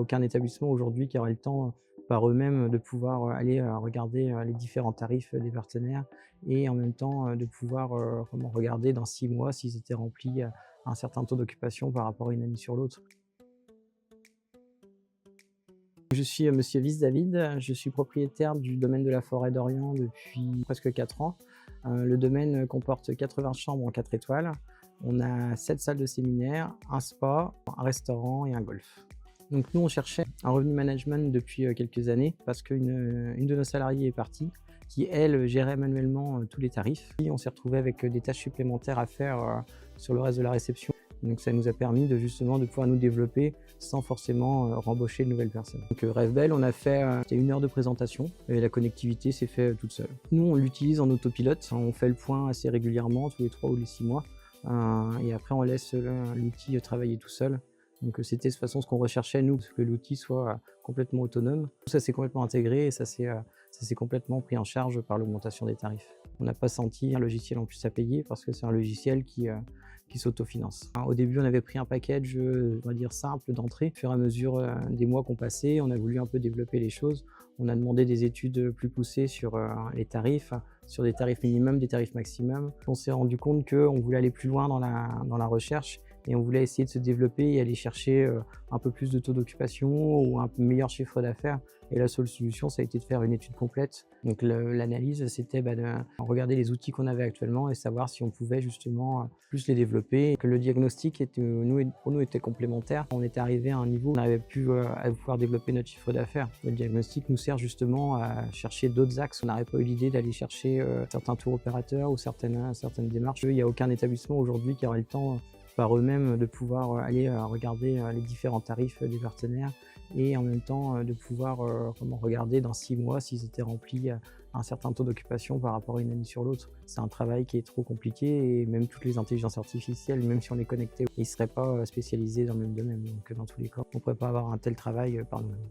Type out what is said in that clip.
aucun établissement aujourd'hui qui aurait le temps par eux-mêmes de pouvoir aller regarder les différents tarifs des partenaires et en même temps de pouvoir regarder dans 6 mois s'ils étaient remplis à un certain taux d'occupation par rapport à une année sur l'autre. Je suis Monsieur Vice David, je suis propriétaire du domaine de la Forêt d'Orient depuis presque 4 ans. Le domaine comporte 80 chambres en 4 étoiles. On a 7 salles de séminaire, un spa, un restaurant et un golf. Donc nous, on cherchait un revenu management depuis quelques années parce qu'une de nos salariés est partie, qui elle gérait manuellement tous les tarifs. Et on s'est retrouvé avec des tâches supplémentaires à faire sur le reste de la réception. Donc ça nous a permis de pouvoir nous développer sans forcément rembaucher de nouvelles personnes. Donc Rêve Belle, on a fait 1 heure de présentation et la connectivité s'est faite toute seule. Nous, on l'utilise en autopilote. On fait le point assez régulièrement, tous les 3 ou les 6 mois. Et après, on laisse l'outil travailler tout seul. Donc c'était de toute façon ce qu'on recherchait, nous, que l'outil soit complètement autonome. Ça s'est complètement intégré et ça s'est complètement pris en charge par l'augmentation des tarifs. On n'a pas senti un logiciel en plus à payer parce que c'est un logiciel qui s'autofinance. Au début, on avait pris un package, on va dire simple d'entrée. Au fur et à mesure des mois qu'on passait, on a voulu un peu développer les choses. On a demandé des études plus poussées sur les tarifs, sur des tarifs minimums, des tarifs maximums. On s'est rendu compte qu'on voulait aller plus loin dans la recherche et on voulait essayer de se développer et aller chercher un peu plus de taux d'occupation ou un meilleur chiffre d'affaires. Et la seule solution, ça a été de faire une étude complète. Donc l'analyse, c'était de regarder les outils qu'on avait actuellement et savoir si on pouvait justement plus les développer. Et que le diagnostic pour nous était complémentaire. On était arrivé à un niveau où on n'arrivait plus à pouvoir développer notre chiffre d'affaires. Le diagnostic nous sert justement à chercher d'autres axes. On n'aurait pas eu l'idée d'aller chercher certains tours opérateurs ou certaines démarches. Il n'y a aucun établissement aujourd'hui qui aurait le temps par eux-mêmes de pouvoir aller regarder les différents tarifs des partenaires et en même temps de pouvoir regarder dans 6 mois s'ils étaient remplis à un certain taux d'occupation par rapport à une année sur l'autre. C'est un travail qui est trop compliqué et même toutes les intelligences artificielles, même si on les connectait, ils ne seraient pas spécialisés dans le même domaine. Donc dans tous les cas, on ne pourrait pas avoir un tel travail par nous-mêmes.